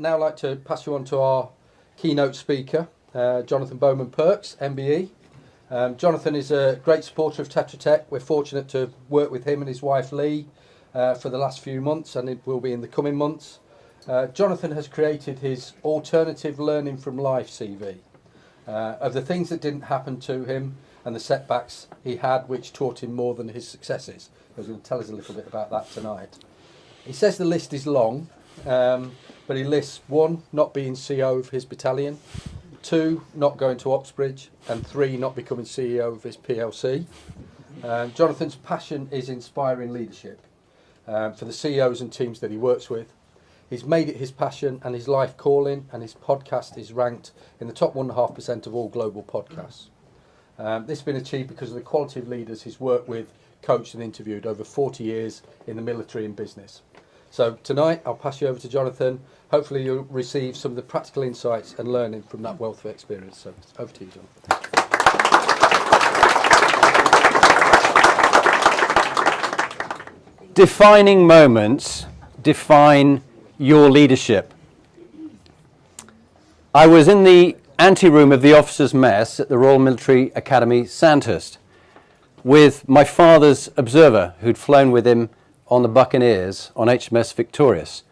now like to pass you on to our keynote speaker, Jonathan Bowman-Perks, MBE. Jonathan is a great supporter of Tetra Tech. We're fortunate to work with him and his wife Lee for the last few months, and it will be in the coming months. Jonathan has created his alternative learning from life CV of the things that didn't happen to him and the setbacks he had which taught him more than his successes. He's going to tell us a little bit about that tonight. He says the list is long, but he lists 1, not being CEO of his battalion, 2, not going to Oxbridge, and 3, not becoming CEO of his PLC. Jonathan's passion is inspiring leadership for the CEOs and teams that he works with. He's made it his passion and his life calling, and his podcast is ranked in the top 1.5% of all global podcasts. This has been achieved because of the quality of leaders he's worked with, coached and interviewed over 40 years in the military and business. So tonight I'll pass you over to Jonathan. Hopefully you'll receive some of the practical insights and learning from that wealth of experience. So over to you, Jonathan. Defining moments define your leadership. I was in the anteroom of the officers' mess at the Royal Military Academy, Sandhurst, with my father's observer who'd flown with him on the Buccaneers on HMS Victorious,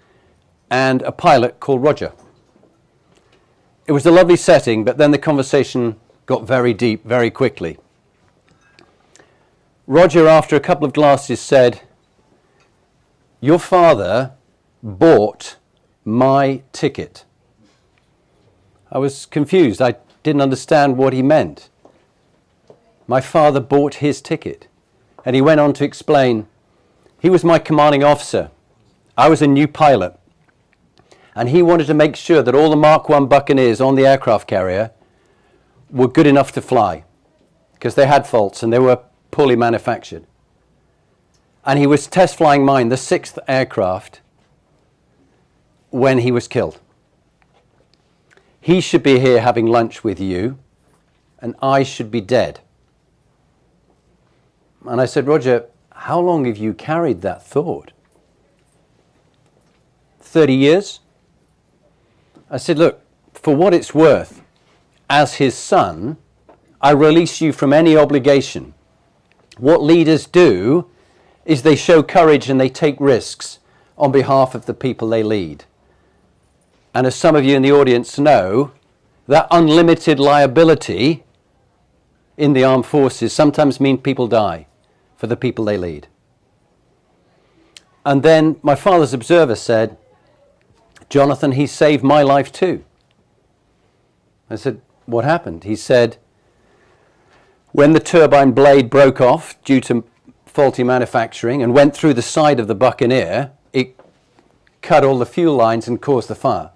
and a pilot called Roger. It was a lovely setting, but then the conversation got very deep very quickly. Roger, after a couple of glasses, said, "Your father bought my ticket." I was confused. I didn't understand what he meant. My father bought his ticket. And he went on to explain, he was my commanding officer. I was a new pilot. And he wanted to make sure that all the Mark I Buccaneers on the aircraft carrier were good enough to fly, because they had faults and they were poorly manufactured. And he was test flying mine, the 6th aircraft, when he was killed. He should be here having lunch with you, and I should be dead. And I said, "Roger, how long have you carried that thought?" 30 years? I said, "Look, for what it's worth, as his son, I release you from any obligation. What leaders do is they show courage and they take risks on behalf of the people they lead. And as some of you in the audience know, that unlimited liability in the armed forces sometimes means people die for the people they lead." And then my father's observer said, "Jonathan, he saved my life too." I said, "What happened?" He said, "When the turbine blade broke off due to faulty manufacturing and went through the side of the Buccaneer, it cut all the fuel lines and caused the fire.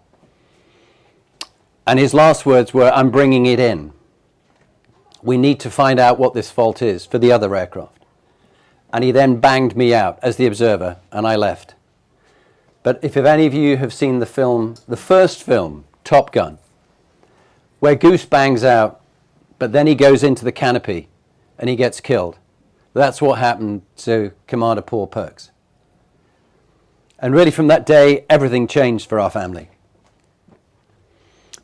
And his last words were, 'I'm bringing it in. We need to find out what this fault is for the other aircraft.' And he then banged me out as the observer, and I left." But if any of you have seen the film, the first film, Top Gun, where Goose bangs out, but then he goes into the canopy and he gets killed, that's what happened to Commander Paul Perks. And really from that day, everything changed for our family.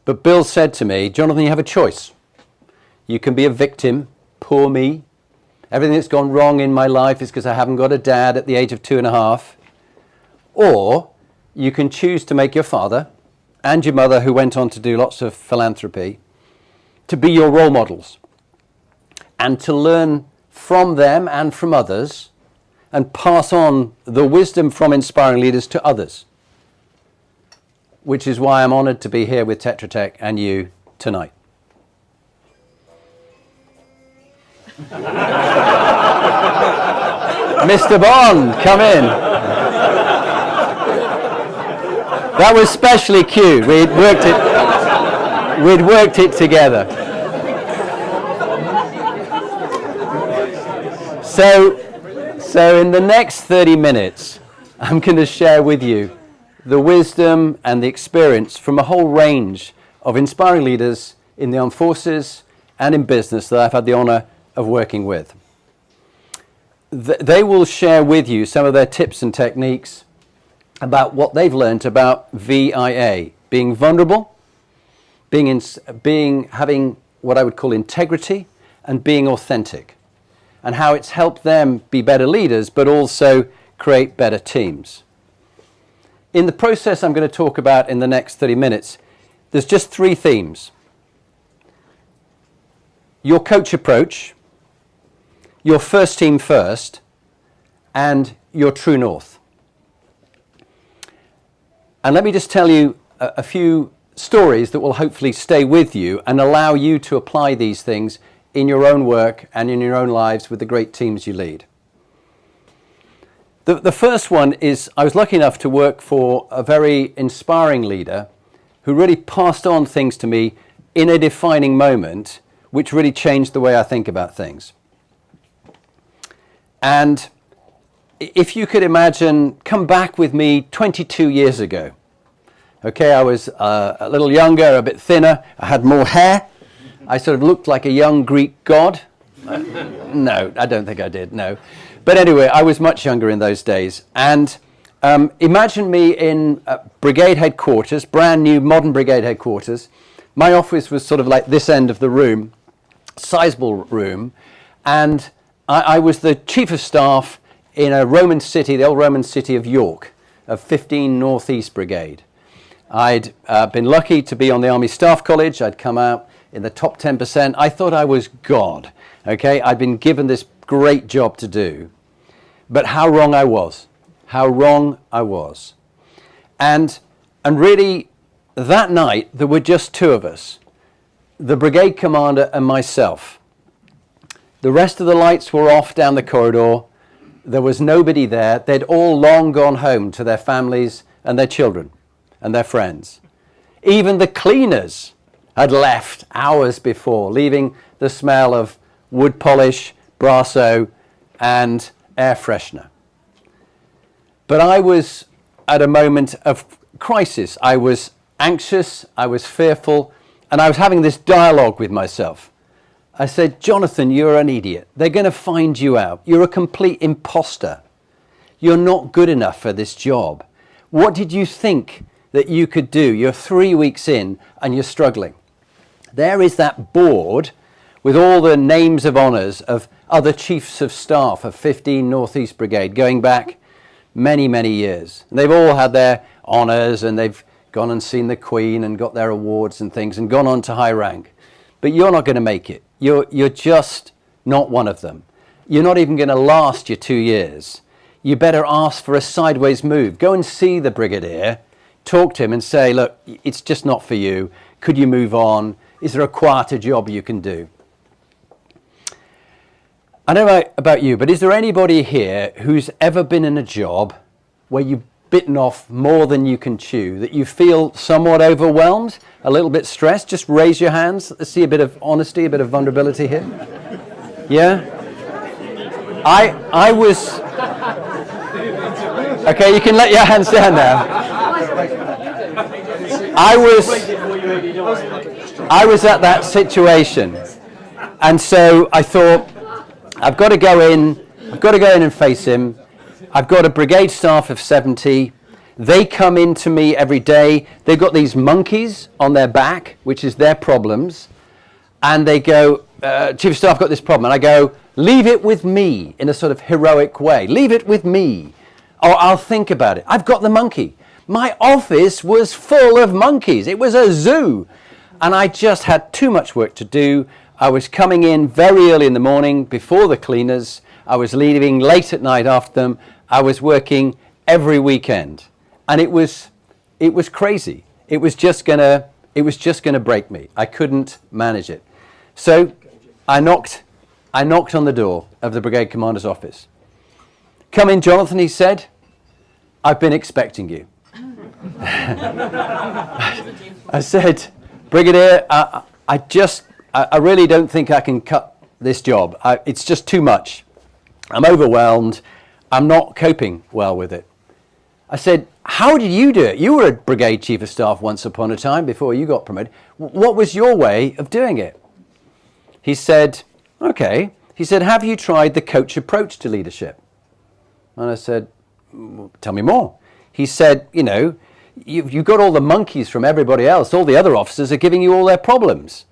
But Bill said to me, "Jonathan, you have a choice. You can be a victim, poor me. Everything that's gone wrong in my life is because I haven't got a dad at the age of 2.5. Or you can choose to make your father and your mother, who went on to do lots of philanthropy, to be your role models and to learn from them and from others and pass on the wisdom from inspiring leaders to others." Which is why I'm honored to be here with Tetra Tech and you tonight. Mr. Bond, come in. That was specially cute. We'd worked it together. So in the next 30 minutes, I'm going to share with you the wisdom and the experience from a whole range of inspiring leaders in the armed forces and in business that I've had the honor of working with. They will share with you some of their tips and techniques about what they've learned about VIA, being vulnerable, having what I would call integrity, and being authentic, and how it's helped them be better leaders, but also create better teams. In the process I'm going to talk about in the next 30 minutes, there's just 3 themes. Your coach approach, your first team first, and your true north. And let me just tell you a few stories that will hopefully stay with you and allow you to apply these things in your own work and in your own lives with the great teams you lead. The first one is, I was lucky enough to work for a very inspiring leader who really passed on things to me in a defining moment, which really changed the way I think about things. And if you could imagine, come back with me 22 years ago. Okay, I was a little younger, a bit thinner, I had more hair, I sort of looked like a young Greek god. No, I don't think I did, no. But anyway, I was much younger in those days. And imagine me in brigade headquarters, brand new modern brigade headquarters. My office was sort of like this end of the room, sizable room, and I was the chief of staff in a Roman city, the old Roman city of York, of 15 Northeast Brigade. I'd been lucky to be on the Army Staff College. I'd come out in the top 10%. I thought I was God, okay? I'd been given this great job to do. But how wrong I was. How wrong I was. And really, that night, there were just 2 of us, the brigade commander and myself. The rest of the lights were off down the corridor. There was nobody there. They'd all long gone home to their families and their children and their friends. Even the cleaners had left hours before, leaving the smell of wood polish, Brasso, and air freshener. But I was at a moment of crisis. I was anxious, I was fearful, and I was having this dialogue with myself. I said, Jonathan, you're an idiot. They're going to find you out. You're a complete imposter. You're not good enough for this job. What did you think that you could do? You're 3 weeks in and you're struggling. There is that board with all the names of honours of other chiefs of staff of 15 Northeast Brigade going back many, many years. And they've all had their honours and they've gone and seen the Queen and got their awards and things and gone on to high rank. But you're not going to make it. You're just not one of them. You're not even going to last your 2 years. You better ask for a sideways move. Go and see the brigadier, talk to him and say, look, it's just not for you. Could you move on? Is there a quieter job you can do? I don't know about you, but is there anybody here who's ever been in a job where you've bitten off more than you can chew, that you feel somewhat overwhelmed, a little bit stressed? Just raise your hands. Let's see a bit of honesty, a bit of vulnerability here. Yeah? I was... Okay, you can let your hands down now. I was at that situation. And so I thought, I've got to go in and face him. I've got a brigade staff of 70. They come in to me every day. They've got these monkeys on their back, which is their problems. And they go, Chief of Staff, I've got this problem. And I go, leave it with me, in a sort of heroic way. Leave it with me, or I'll think about it. I've got the monkey. My office was full of monkeys. It was a zoo. And I just had too much work to do. I was coming in very early in the morning before the cleaners. I was leaving late at night after them. I was working every weekend. And it was crazy. It was just gonna break me. I couldn't manage it. So I knocked on the door of the brigade commander's office. Come in, Jonathan, he said. I've been expecting you. I said, Brigadier, I really don't think I can cut this job. It's just too much. I'm overwhelmed. I'm not coping well with it. I said, how did you do it? You were a brigade chief of staff once upon a time before you got promoted. What was your way of doing it? He said, okay. He said, have you tried the coach approach to leadership? And I said, tell me more. He said, You've got all the monkeys from everybody else. All the other officers are giving you all their problems.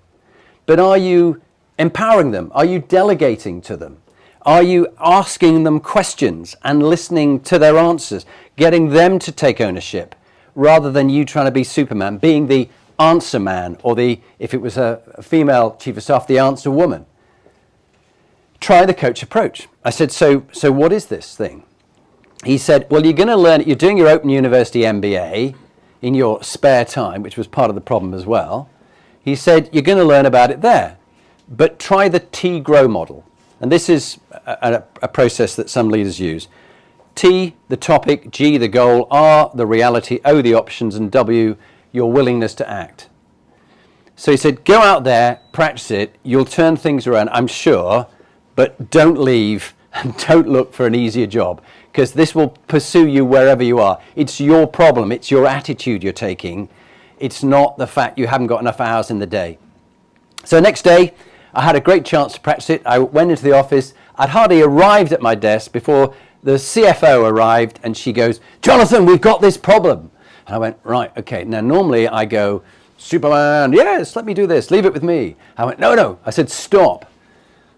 But are you empowering them? Are you delegating to them? Are you asking them questions and listening to their answers, getting them to take ownership, rather than you trying to be Superman, being the answer man, or if it was a female chief of staff, the answer woman? Try the coach approach. I said, so what is this thing? He said, well, you're going to learn it. You're doing your Open University MBA in your spare time, which was part of the problem as well. He said, you're going to learn about it there, but try the T-GROW model. And this is a process that some leaders use. T, the topic, G, the goal, R, the reality, O, the options, and W, your willingness to act. So he said, go out there, practice it, you'll turn things around, I'm sure, but don't leave and don't look for an easier job, because this will pursue you wherever you are. It's your problem, it's your attitude you're taking. It's not the fact you haven't got enough hours in the day. So next day, I had a great chance to practice it. I went into the office. I'd hardly arrived at my desk before the CFO arrived, and she goes, Jonathan, we've got this problem. And I went, right, okay. Now, normally I go, Superman, yes, let me do this. Leave it with me. I went, no. I said, stop.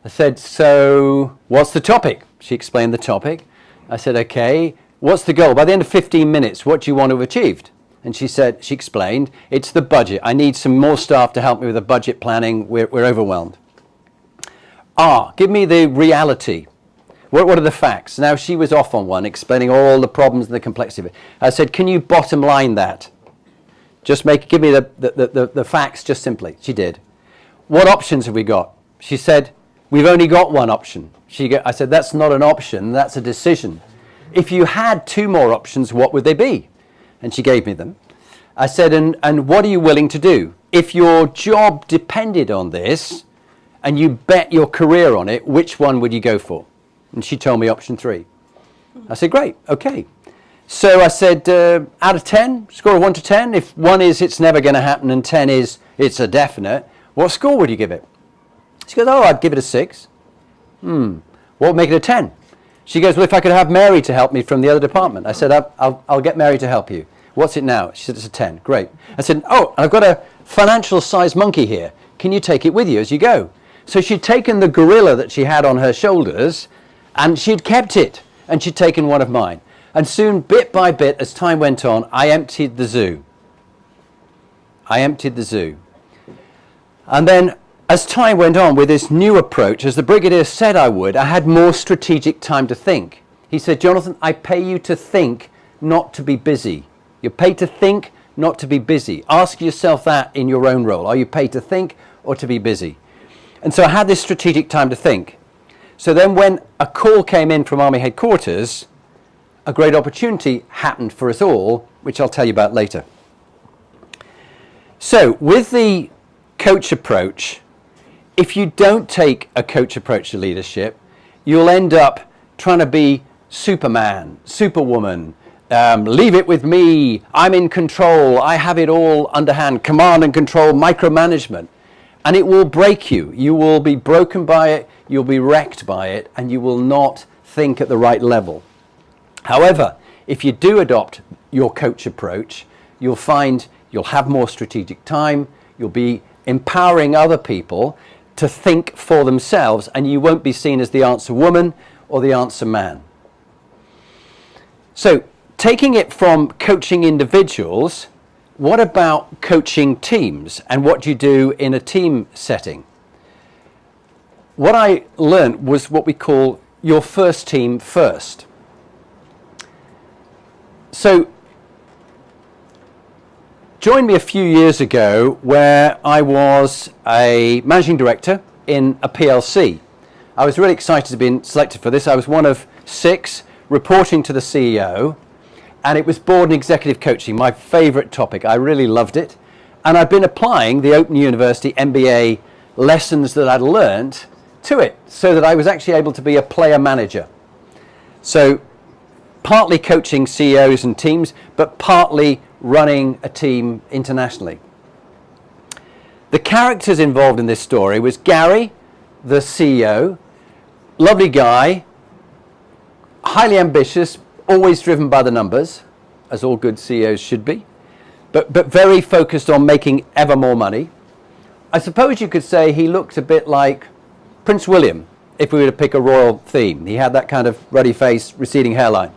I said, so what's the topic? She explained the topic. I said, okay, what's the goal? By the end of 15 minutes, what do you want to have achieved? And she explained, it's the budget. I need some more staff to help me with the budget planning. We're overwhelmed. Give me the reality. What are the facts? Now, she was off on one, explaining all the problems and the complexity of it. I said, can you bottom line that? Just give me the facts just simply. She did. What options have we got? She said, we've only got one option. I said, that's not an option, that's a decision. If you had two more options, what would they be? And she gave me them. I said, and what are you willing to do? If your job depended on this, and you bet your career on it, which one would you go for? And she told me option 3. I said, great, okay. So I said, out of 10, score of 1 to 10, if 1 is it's never going to happen and 10 is it's a definite, what score would you give it? She goes, I'd give it a 6. What would make it a 10? She goes, well, if I could have Mary to help me from the other department. I said, I'll get Mary to help you. What's it now? She said, it's a 10. Great. I said, I've got a financial-sized monkey here. Can you take it with you as you go? So she'd taken the gorilla that she had on her shoulders, and she'd kept it, and she'd taken one of mine. And soon, bit by bit, as time went on, I emptied the zoo. And then, as time went on with this new approach, as the Brigadier said I would, I had more strategic time to think. He said, Jonathan, I pay you to think, not to be busy. You're paid to think, not to be busy. Ask yourself that in your own role. Are you paid to think or to be busy? And so I had this strategic time to think. So then when a call came in from Army Headquarters, a great opportunity happened for us all, which I'll tell you about later. So with the coach approach, if you don't take a coach approach to leadership, you'll end up trying to be Superman, Superwoman, leave it with me, I'm in control, I have it all underhand, command and control, micromanagement. And it will break you. You will be broken by it, you'll be wrecked by it, and you will not think at the right level. However, if you do adopt your coach approach, you'll find you'll have more strategic time, you'll be empowering other people to think for themselves, and you won't be seen as the answer woman or the answer man. So, taking it from coaching individuals, what about coaching teams, and what do you do in a team setting? What I learned was what we call your first team first. So, join me a few years ago where I was a managing director in a PLC. I was really excited to be selected for this. I was one of 6 reporting to the CEO, and it was board and executive coaching, my favorite topic. I really loved it. And I'd been applying the Open University MBA lessons that I'd learned to it, so that I was actually able to be a player manager. So partly coaching CEOs and teams, but partly running a team internationally. The characters involved in this story was Gary, the CEO, lovely guy, highly ambitious, always driven by the numbers, as all good CEOs should be. but very focused on making ever more money. I suppose you could say he looked a bit like Prince William, if we were to pick a royal theme. He had that kind of ruddy face, receding hairline.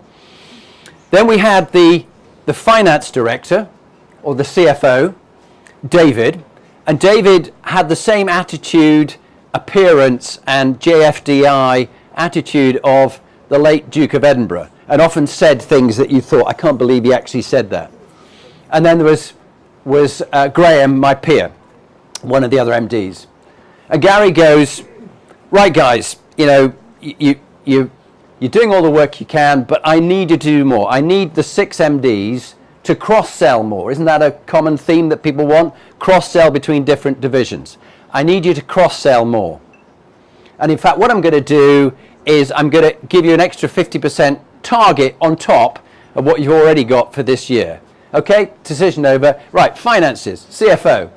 Then we had the finance director, or the CFO, David. And David had the same attitude, appearance, and JFDI attitude of the late Duke of Edinburgh, and often said things that you thought, I can't believe he actually said that. And then there was Graham, my peer, one of the other MDs. And Gary goes, right guys, you're doing all the work you can, but I need you to do more. I need the 6 MDs to cross-sell more. Isn't that a common theme that people want? Cross-sell between different divisions. I need you to cross-sell more. And in fact, what I'm going to do is I'm going to give you an extra 50% target on top of what you've already got for this year. Okay, decision over. Right, finances, CFO.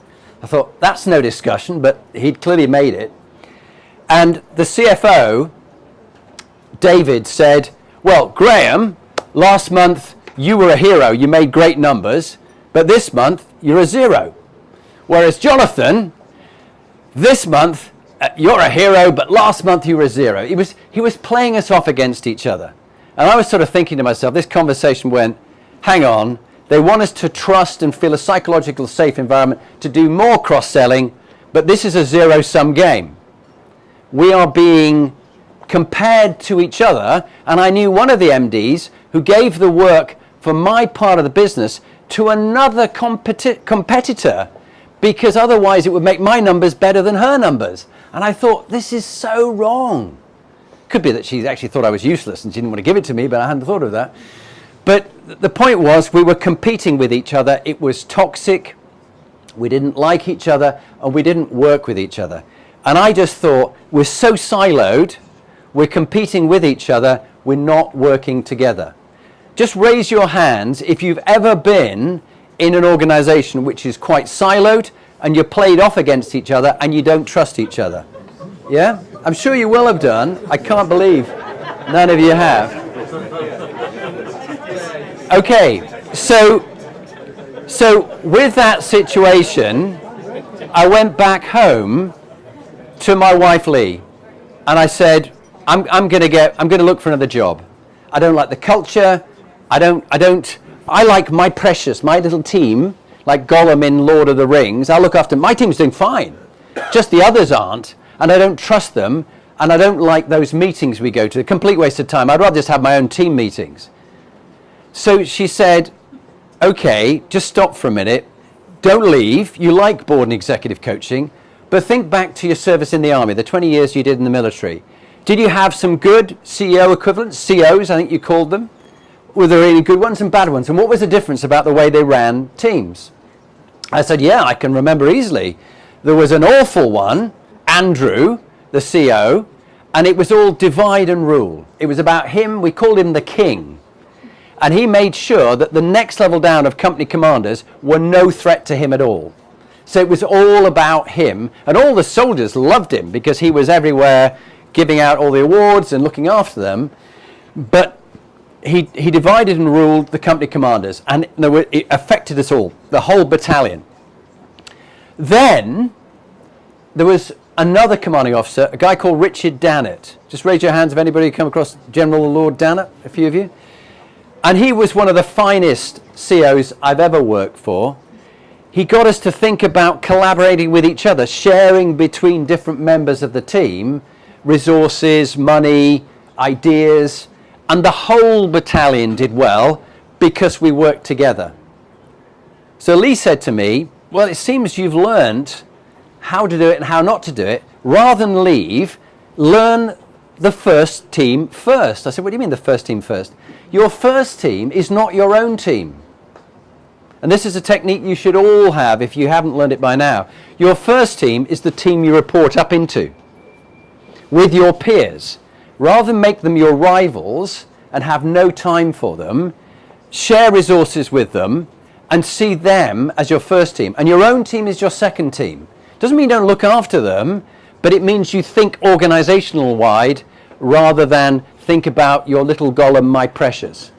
I thought, that's no discussion, but he'd clearly made it. And the CFO, David, said, well, Graham, last month you were a hero, you made great numbers, but this month you're a 0. Whereas Jonathan, this month you're a hero, but last month you were a 0. He was playing us off against each other. And I was sort of thinking to myself, this conversation went, hang on, they want us to trust and feel a psychological safe environment to do more cross-selling, but this is a zero-sum game. We are being compared to each other, and I knew one of the MDs who gave the work for my part of the business to another competitor, because otherwise it would make my numbers better than her numbers. And I thought, this is so wrong. Could be that she actually thought I was useless and she didn't want to give it to me, but I hadn't thought of that. But the point was, we were competing with each other. It was toxic. We didn't like each other, and we didn't work with each other. And I just thought, we're so siloed, we're competing with each other, we're not working together. Just raise your hands if you've ever been in an organization which is quite siloed, and you're played off against each other, and you don't trust each other. Yeah? I'm sure you will have done. I can't believe none of you have. Okay, so with that situation, I went back home to my wife Lee, and I said, I'm going to look for another job. I don't like the culture. I like my precious, my little team, like Gollum in Lord of the Rings. I look after, my team's doing fine. Just the others aren't, and I don't trust them, and I don't like those meetings we go to. A complete waste of time. I'd rather just have my own team meetings. So she said, okay, just stop for a minute. Don't leave. You like board and executive coaching, but think back to your service in the army, the 20 years you did in the military. Did you have some good CEO equivalents, COs, I think you called them? Were there any good ones and bad ones? And what was the difference about the way they ran teams? I said, yeah, I can remember easily. There was an awful one, Andrew, the CO, and it was all divide and rule. It was about him. We called him the king. And he made sure that the next level down of company commanders were no threat to him at all. So it was all about him. And all the soldiers loved him because he was everywhere giving out all the awards and looking after them. But he divided and ruled the company commanders. And it affected us all, the whole battalion. Then there was another commanding officer, a guy called Richard Dannett. Just raise your hands if anybody come across General Lord Dannett, a few of you. And he was one of the finest COs I've ever worked for. He got us to think about collaborating with each other, sharing between different members of the team, resources, money, ideas, and the whole battalion did well because we worked together. So Lee said to me, well, it seems you've learned how to do it and how not to do it. Rather than leave, learn the first team first. I said, what do you mean the first team first? Your first team is not your own team. And this is a technique you should all have if you haven't learned it by now. Your first team is the team you report up into with your peers. Rather than make them your rivals and have no time for them, share resources with them and see them as your first team. And your own team is your second team. Doesn't mean you don't look after them, but it means you think organizational wide rather than think about your little Gollum, my precious.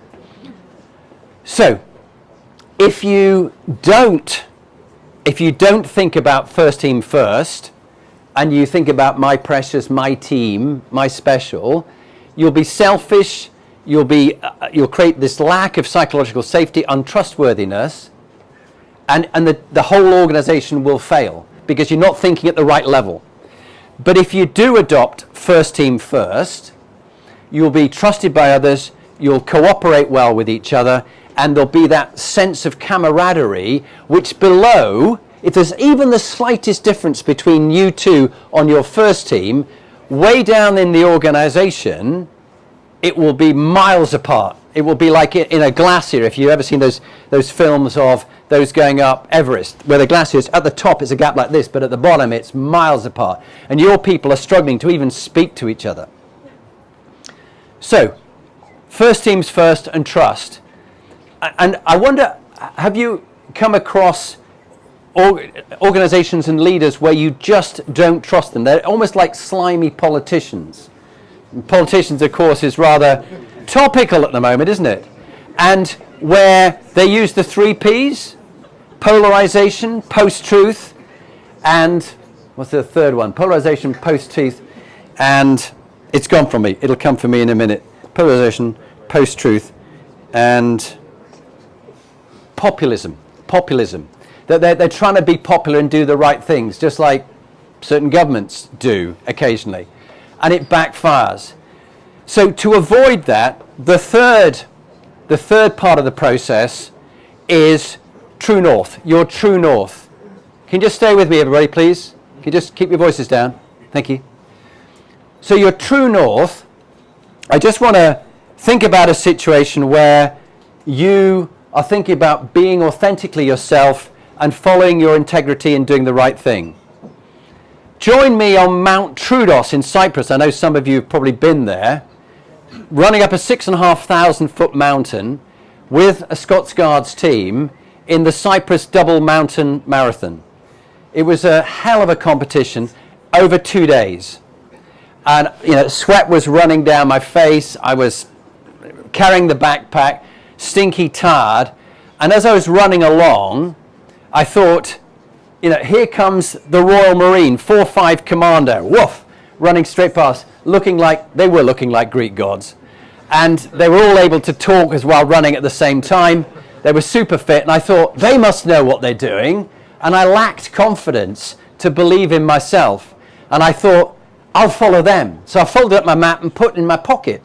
So, if you don't think about first team first, and you think about my precious, my team, my special, you'll be selfish. You'll create this lack of psychological safety, untrustworthiness, and the whole organization will fail because you're not thinking at the right level. But if you do adopt first team first, you'll be trusted by others, you'll cooperate well with each other, and there'll be that sense of camaraderie, which below, if there's even the slightest difference between you two on your first team, way down in the organization, it will be miles apart. It will be like in a glacier. If you've ever seen those films of those going up Everest, where the glacier is at the top, it's a gap like this, but at the bottom, it's miles apart. And your people are struggling to even speak to each other. So, first teams first and trust. And I wonder, have you come across organizations and leaders where you just don't trust them? They're almost like slimy politicians. And politicians, of course, is rather topical at the moment, isn't it? And where they use the 3 Ps, polarization, post-truth, and what's the third one? Polarization, post-truth, and it's gone from me. It'll come for me in a minute. Polarization, post-truth, and populism. They're trying to be popular and do the right things, just like certain governments do occasionally. And it backfires. So to avoid that, the third part of the process is true north, your true north. Can you just stay with me, everybody, please? Can you just keep your voices down? Thank you. So your true north, I just want to think about a situation where you are thinking about being authentically yourself and following your integrity and doing the right thing. Join me on Mount Troodos in Cyprus. I know some of you have probably been there. Running up a 6,500 foot mountain with a Scots Guards team in the Cyprus Double Mountain Marathon. It was a hell of a competition over 2 days. And sweat was running down my face. I was carrying the backpack, stinky tired. And as I was running along, I thought, here comes the Royal Marine, 4-5 Commando, woof, running straight past, looking like Greek gods. And they were all able to talk as well, running at the same time. They were super fit, and I thought, they must know what they're doing. And I lacked confidence to believe in myself. And I thought, I'll follow them. So I folded up my map and put it in my pocket.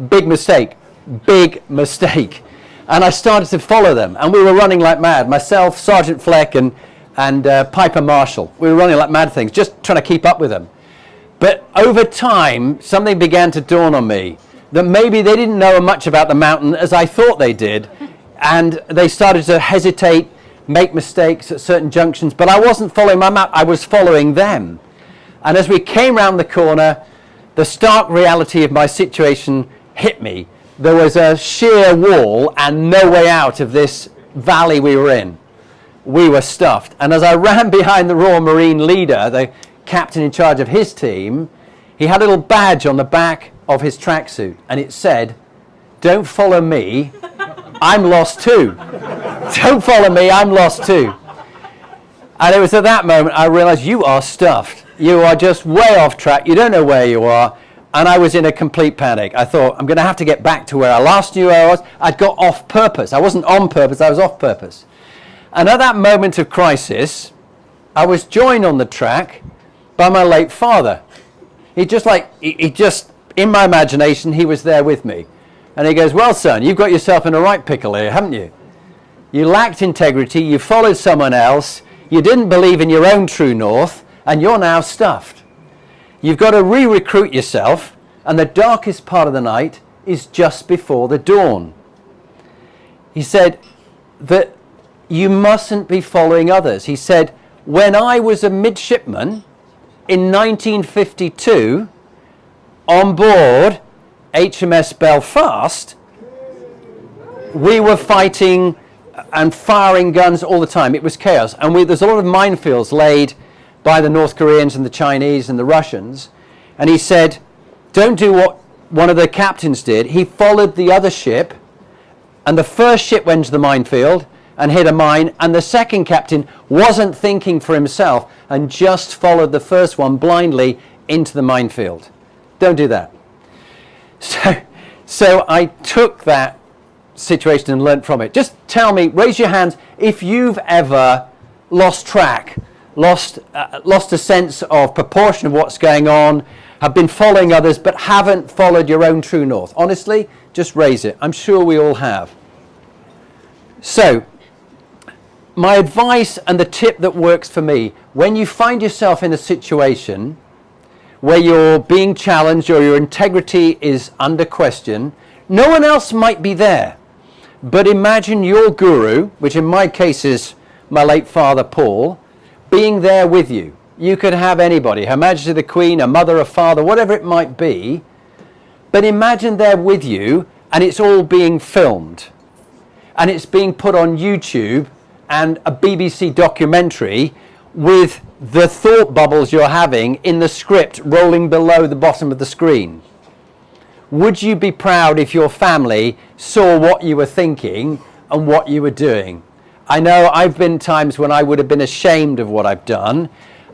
Big mistake. And I started to follow them. And we were running like mad. Myself, Sergeant Fleck, and Piper Marshall. We were running like mad things, just trying to keep up with them. But over time, something began to dawn on me, that maybe they didn't know much about the mountain as I thought they did. And they started to hesitate, make mistakes at certain junctions. But I wasn't following my map, I was following them. And as we came round the corner, the stark reality of my situation hit me. There was a sheer wall and no way out of this valley we were in. We were stuffed. And as I ran behind the Royal Marine leader, the captain in charge of his team, he had a little badge on the back of his tracksuit, and it said, "Don't follow me, I'm lost too." Don't follow me, I'm lost too. And it was at that moment I realized, you are stuffed. You are just way off track. You don't know where you are. And I was in a complete panic. I thought, I'm going to have to get back to where I last knew I was. I'd got off purpose. I wasn't on purpose, I was off purpose. And at that moment of crisis, I was joined on the track by my late father. He just, in my imagination, he was there with me. And he goes, "Well, son, you've got yourself in a right pickle here, haven't you? You lacked integrity, you followed someone else, you didn't believe in your own true north, and you're now stuffed. You've got to re-recruit yourself, and the darkest part of the night is just before the dawn." He said that you mustn't be following others. He said, when I was a midshipman in 1952 on board HMS Belfast, we were fighting and firing guns all the time. It was chaos. And there's a lot of minefields laid by the North Koreans and the Chinese and the Russians. And he said, don't do what one of the captains did. He followed the other ship, and the first ship went to the minefield, and hit a mine, and the second captain wasn't thinking for himself and just followed the first one blindly into the minefield. Don't do that. So I took that situation and learnt from it. Just tell me, raise your hands if you've ever lost track, lost a sense of proportion of what's going on, have been following others but haven't followed your own true north. Honestly, just raise it. I'm sure we all have. So, my advice and the tip that works for me, when you find yourself in a situation where you're being challenged or your integrity is under question, no one else might be there. But imagine your guru, which in my case is my late father Paul, being there with you. You could have anybody, Her Majesty the Queen, a mother, a father, whatever it might be. But imagine they're with you and it's all being filmed. And it's being put on YouTube and a BBC documentary with the thought bubbles you're having in the script rolling below the bottom of the screen. Would you be proud if your family saw what you were thinking and what you were doing? I know I've been times when I would have been ashamed of what I've done,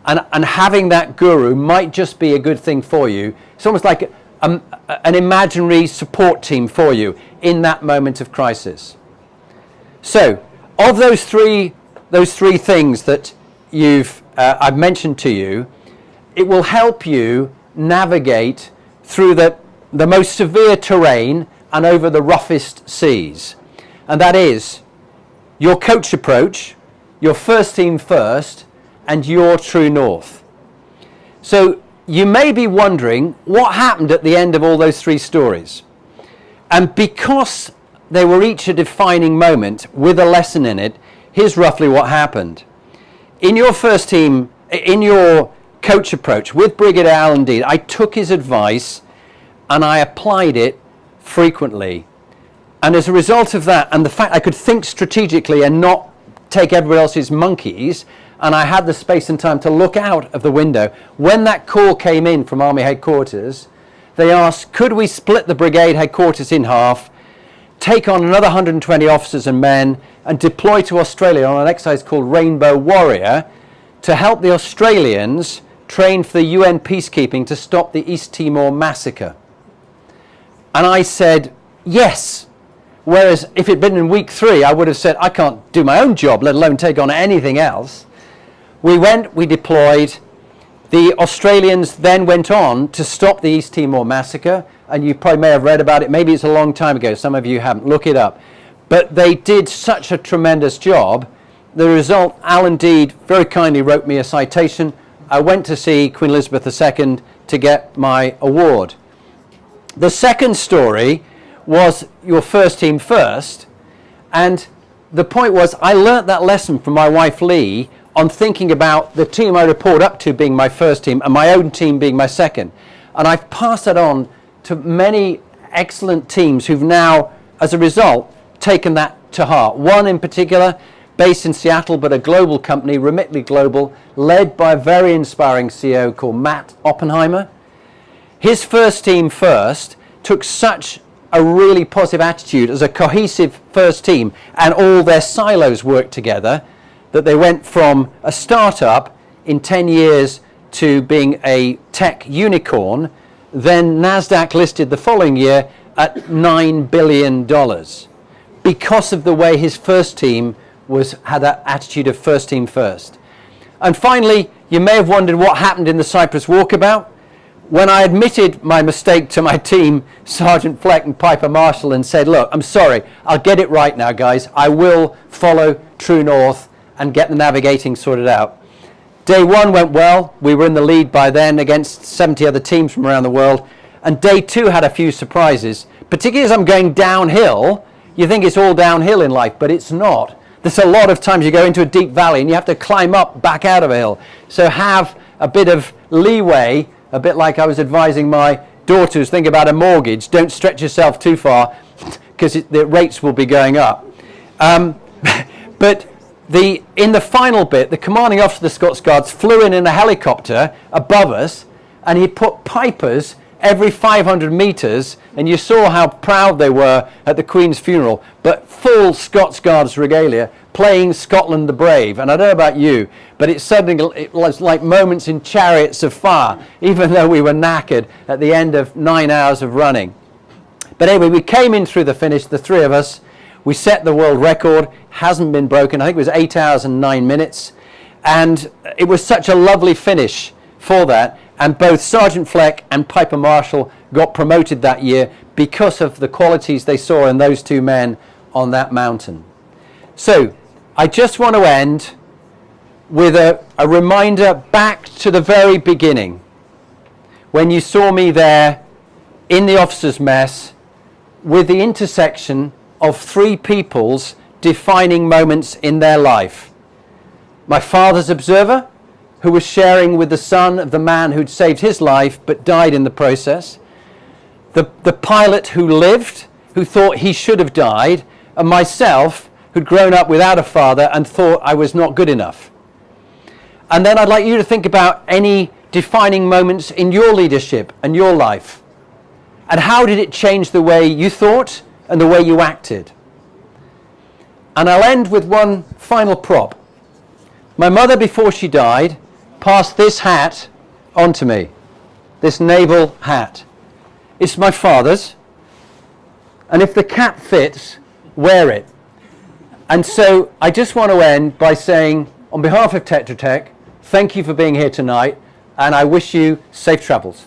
and having that guru might just be a good thing for you. It's almost like an imaginary support team for you in that moment of crisis. So, of those three things that I've mentioned to you, it will help you navigate through the most severe terrain and over the roughest seas. And that is your coach approach, your first team first, and your true north. So you may be wondering what happened at the end of all those three stories. And because they were each a defining moment with a lesson in it, here's roughly what happened. In your first team, in your coach approach with Brigadier Alan Dean, I took his advice and I applied it frequently. And as a result of that, and the fact I could think strategically and not take everybody else's monkeys, and I had the space and time to look out of the window, when that call came in from Army Headquarters, they asked, could we split the brigade headquarters in half, take on another 120 officers and men, and deploy to Australia on an exercise called Rainbow Warrior to help the Australians train for the UN peacekeeping to stop the East Timor massacre. And I said, yes. Whereas if it had been in week 3, I would have said, I can't do my own job, let alone take on anything else. We went, we deployed. The Australians then went on to stop the East Timor massacre, and you probably may have read about it. Maybe it's a long time ago. Some of you haven't. Look it up. But they did such a tremendous job. The result, Alan Deed very kindly wrote me a citation. I went to see Queen Elizabeth II to get my award. The second story was your first team first, and the point was I learnt that lesson from my wife Lee on thinking about the team I report up to being my first team and my own team being my second, and I've passed that on to many excellent teams who've now, as a result, taken that to heart. One in particular, based in Seattle, but a global company, Remitly Global, led by a very inspiring CEO called Matt Oppenheimer. His first team first took such a really positive attitude as a cohesive first team, and all their silos worked together, that they went from a startup in 10 years to being a tech unicorn, then NASDAQ listed the following year at $9 billion because of the way his first team had that attitude of first team first. And finally, you may have wondered what happened in the Cyprus walkabout. When I admitted my mistake to my team, Sergeant Fleck and Piper Marshall, and said, look, I'm sorry, I'll get it right now, guys. I will follow True North and get the navigating sorted out. Day 1 went well. We were in the lead by then against 70 other teams from around the world. And day 2 had a few surprises, particularly as I'm going downhill. You think it's all downhill in life, but it's not. There's a lot of times you go into a deep valley and you have to climb up back out of a hill. So have a bit of leeway, a bit like I was advising my daughters, think about a mortgage. Don't stretch yourself too far because the rates will be going up. But in the final bit, the commanding officer of the Scots Guards flew in a helicopter above us, and he put pipers every 500 metres, and you saw how proud they were at the Queen's funeral, but full Scots Guards regalia, playing Scotland the Brave. And I don't know about you, but it was like moments in Chariots of Fire, even though we were knackered at the end of 9 hours of running. But anyway, we came in through the finish, the three of us. We set the world record, hasn't been broken. I think it was 8 hours and 9 minutes. And it was such a lovely finish for that. And both Sergeant Fleck and Piper Marshall got promoted that year because of the qualities they saw in those two men on that mountain. So I just want to end with a reminder back to the very beginning, when you saw me there in the officers' mess with the intersection of three people's defining moments in their life. My father's observer, who was sharing with the son of the man who'd saved his life but died in the process. The pilot who lived, who thought he should have died, and myself, who'd grown up without a father and thought I was not good enough. And then I'd like you to think about any defining moments in your leadership and your life. And how did it change the way you thought and the way you acted? And I'll end with one final prop. My mother, before she died, passed this hat on to me, this naval hat. It's my father's, and if the cap fits, wear it. And so I just want to end by saying, on behalf of Tetra Tech, thank you for being here tonight, and I wish you safe travels.